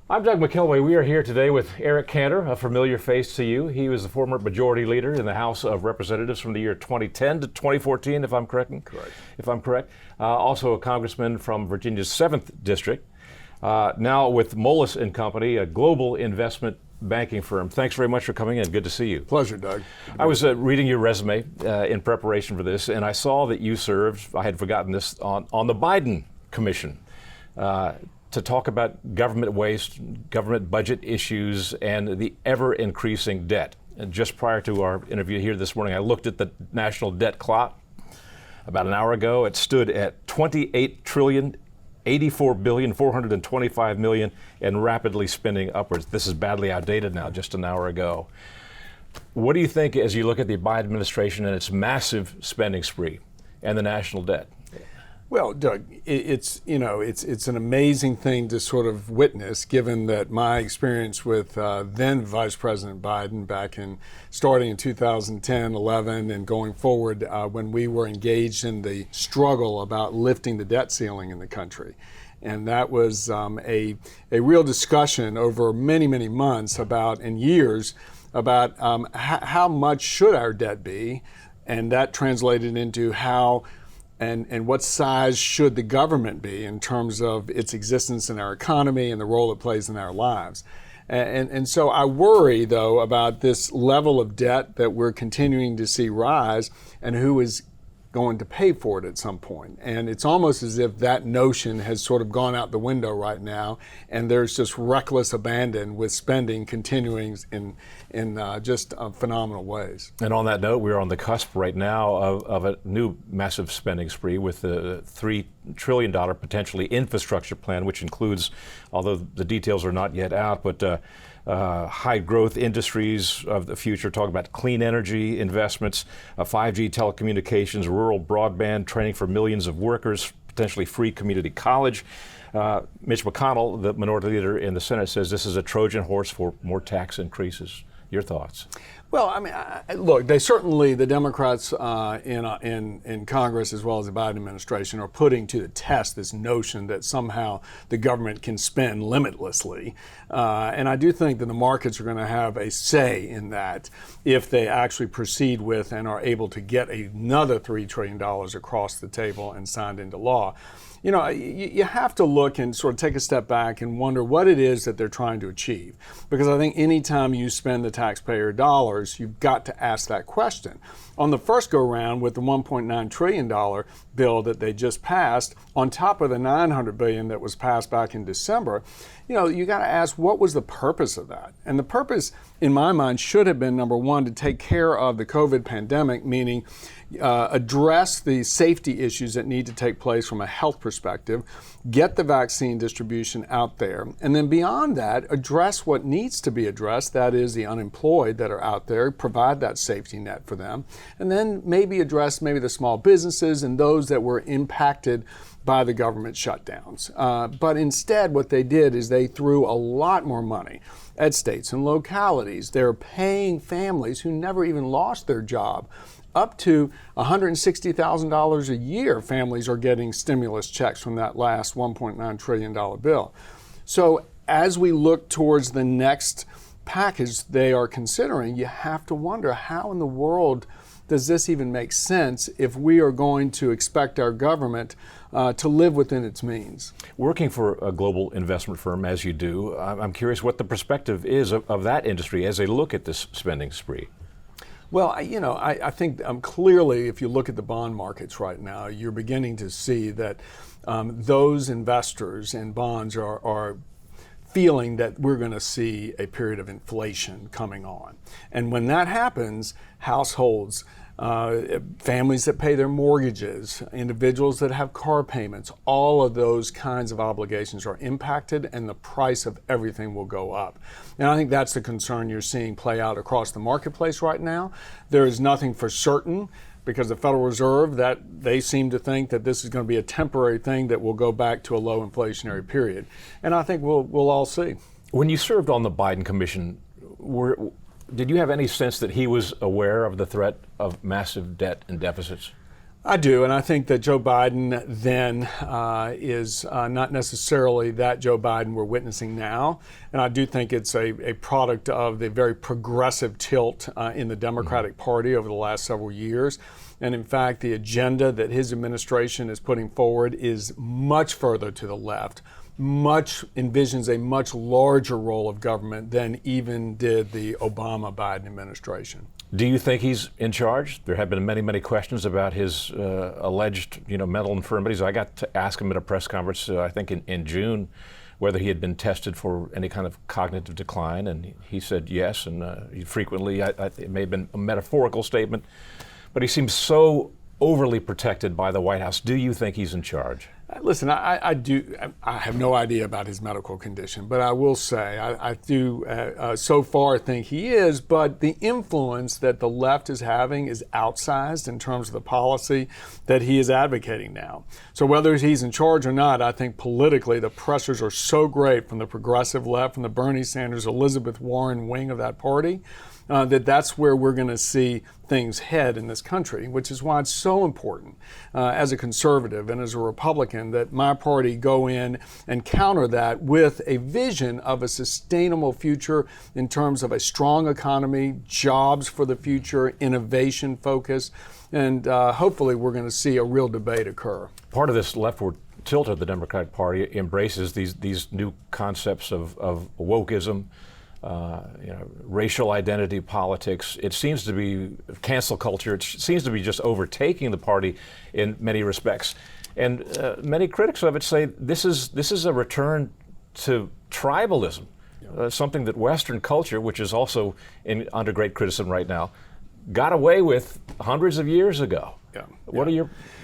I'm Doug McKelway. We are here today with Eric Cantor, a familiar face to you. He was the former majority leader in the House of Representatives from the year 2010 to 2014, if I'm correct. Correct. If I'm correct. Also a congressman from Virginia's 7th District. Now with Moelis & Company, a global investment banking firm. Thanks very much for coming in. Good to see you. Pleasure, Doug. I was reading your resume in preparation for this, and I saw that you served, I had forgotten this, on the Biden Commission. To talk about government waste, government budget issues, and the ever-increasing debt. And just prior to our interview here this morning, I looked at the national debt clock about an hour ago. It stood at $28,084,425,000,000 and rapidly spinning upwards. This is badly outdated now, just an hour ago. What do you think as you look at the Biden administration and its massive spending spree and the national debt? Well, Doug, it's an amazing thing to sort of witness, given that my experience with then Vice President Biden back starting in 2010, 11, and going forward when we were engaged in the struggle about lifting the debt ceiling in the country. And that was a real discussion over many, many months and years about how much should our debt be, and that translated into how and what size should the government be in terms of its existence in our economy and the role it plays in our lives. And so I worry, though, about this level of debt that we're continuing to see rise and who is going to pay for it at some point. And it's almost as if that notion has sort of gone out the window right now, and there's just reckless abandon with spending continuing in just phenomenal ways. And on that note, we're on the cusp right now of a new massive spending spree with the $3 trillion potentially infrastructure plan, which includes, although the details are not yet out, but high growth industries of the future, talking about clean energy investments, 5G telecommunications, rural broadband, training for millions of workers, potentially free community college. Mitch McConnell, the minority leader in the Senate, says this is a Trojan horse for more tax increases. Your thoughts? Well, I mean, look, the Democrats in Congress as well as the Biden administration are putting to the test this notion that somehow the government can spend limitlessly. And I do think that the markets are going to have a say in that if they actually proceed with and are able to get another $3 trillion across the table and signed into law. You know, you have to look and sort of take a step back and wonder what it is that they're trying to achieve. Because I think anytime you spend the taxpayer dollars, you've got to ask that question. On the first go round with the $1.9 trillion bill that they just passed, on top of the $900 billion that was passed back in December, you got to ask, what was the purpose of that? And the purpose, in my mind, should have been, number one, to take care of the COVID pandemic, meaning address the safety issues that need to take place from a health perspective, get the vaccine distribution out there, and then beyond that, address what needs to be addressed, that is the unemployed that are out there, provide that safety net for them, and then maybe address the small businesses and those that were impacted by the government shutdowns. But instead, what they did is they threw a lot more money at states and localities. They're paying families who never even lost their job up to $160,000 a year. Families are getting stimulus checks from that last $1.9 trillion bill. So as we look towards the next package they are considering, you have to wonder, how in the world does this even make sense if we are going to expect our government to live within its means? Working for a global investment firm, as you do, I'm curious what the perspective is of that industry as they look at this spending spree. Well, I think clearly, if you look at the bond markets right now, you're beginning to see that those investors in bonds are feeling that we're going to see a period of inflation coming on. And when that happens, households, families that pay their mortgages, individuals that have car payments, all of those kinds of obligations are impacted, and the price of everything will go up. And I think that's the concern you're seeing play out across the marketplace right now. There is nothing for certain, because the Federal Reserve, that they seem to think that this is going to be a temporary thing that will go back to a low inflationary period. And I think we'll all see. When you served on the Biden Commission, did you have any sense that he was aware of the threat of massive debt and deficits? I do, and I think that Joe Biden then is not necessarily that Joe Biden we're witnessing now, and I do think it's a product of the very progressive tilt in the Democratic Party over the last several years. And in fact, the agenda that his administration is putting forward is much further to the left, envisions a much larger role of government than even did the Obama-Biden administration. Do you think he's in charge? There have been many, many questions about his alleged, mental infirmities. I got to ask him at a press conference, I think in June, whether he had been tested for any kind of cognitive decline, and he said yes. And he frequently, it may have been a metaphorical statement, but he seems so overly protected by the White House. Do you think he's in charge? Listen, I do. I have no idea about his medical condition, but I will say I do so far think he is. But the influence that the left is having is outsized in terms of the policy that he is advocating now. So whether he's in charge or not, I think politically the pressures are so great from the progressive left, from the Bernie Sanders, Elizabeth Warren wing of that party, that's where we're going to see things head in this country, which is why it's so important as a conservative and as a Republican that my party go in and counter that with a vision of a sustainable future in terms of a strong economy, jobs for the future, innovation focus, and hopefully we're going to see a real debate occur. Part of this leftward tilt of the Democratic Party embraces these new concepts of wokeism, racial identity politics. It seems to be cancel culture. It seems to be just overtaking the party in many respects. And many critics of it say this is a return to tribalism, something that Western culture, which is also under great criticism right now, got away with hundreds of years ago.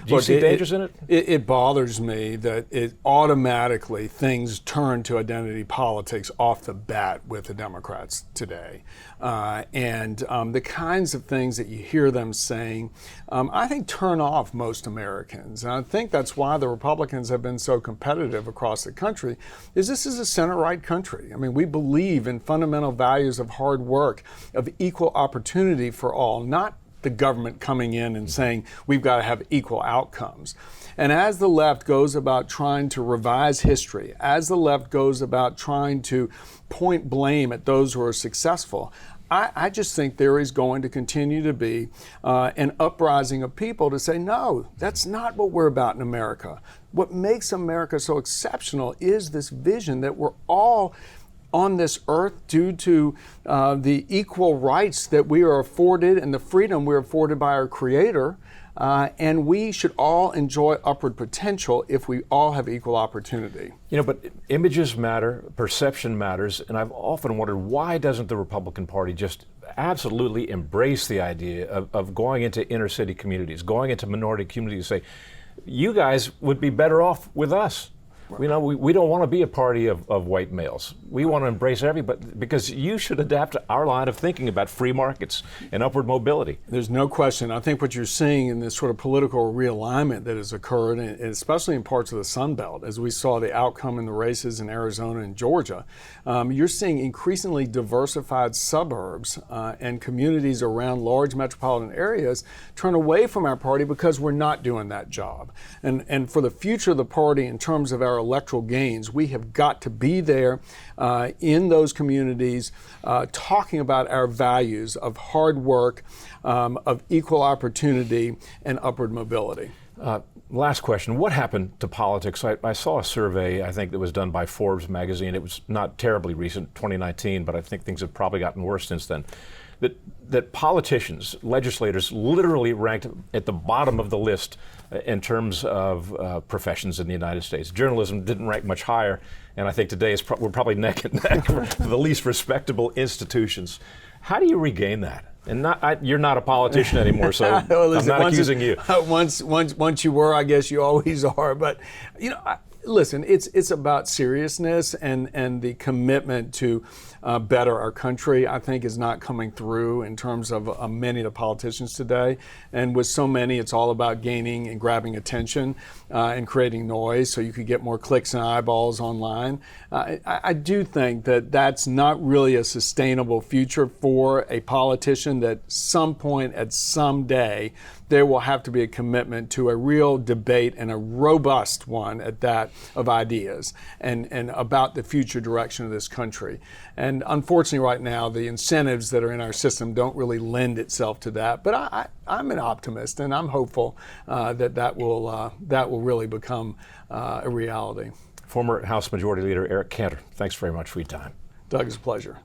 Do you see dangers in it? It bothers me that it automatically things turn to identity politics off the bat with the Democrats today. And the kinds of things that you hear them saying, I think turn off most Americans. And I think that's why the Republicans have been so competitive across the country, is this is a center-right country. I mean, we believe in fundamental values of hard work, of equal opportunity for all, not the government coming in and saying we've got to have equal outcomes. And as the left goes about trying to revise history, as the left goes about trying to point blame at those who are successful, I just think there is going to continue to be an uprising of people to say, no, that's not what we're about in America. What makes America so exceptional is this vision that we're all on this earth due to the equal rights that we are afforded and the freedom we're afforded by our Creator. And we should all enjoy upward potential if we all have equal opportunity. But images matter, perception matters, and I've often wondered, why doesn't the Republican Party just absolutely embrace the idea of going into inner city communities, going into minority communities, and say, you guys would be better off with us. We don't want to be a party of white males. We want to embrace everybody, because you should adapt to our line of thinking about free markets and upward mobility. There's no question. I think what you're seeing in this sort of political realignment that has occurred, and especially in parts of the Sun Belt, as we saw the outcome in the races in Arizona and Georgia, you're seeing increasingly diversified suburbs and communities around large metropolitan areas turn away from our party because we're not doing that job. And for the future of the party in terms of our electoral gains, we have got to be there in those communities talking about our values of hard work, of equal opportunity, and upward mobility. Last question. What happened to politics? I saw a survey, I think, that was done by Forbes magazine. It was not terribly recent, 2019, but I think things have probably gotten worse since then. That politicians, legislators, literally ranked at the bottom of the list in terms of professions in the United States. Journalism didn't rank much higher, and I think today we're probably neck and neck for the least respectable institutions. How do you regain that? And you're not a politician anymore, so well, listen, I'm not accusing you. Once you were, I guess you always are. But listen, it's about seriousness and the commitment to better our country, I think, is not coming through in terms of many of the politicians today. And with so many, it's all about gaining and grabbing attention and creating noise so you could get more clicks and eyeballs online. I do think that that's not really a sustainable future for a politician, that some point at some day there will have to be a commitment to a real debate, and a robust one at that, of ideas and about the future direction of this country. And unfortunately right now, the incentives that are in our system don't really lend itself to that. But I'm an optimist, and I'm hopeful that will really become a reality. Former House Majority Leader Eric Cantor, thanks very much for your time. Doug, it's a pleasure.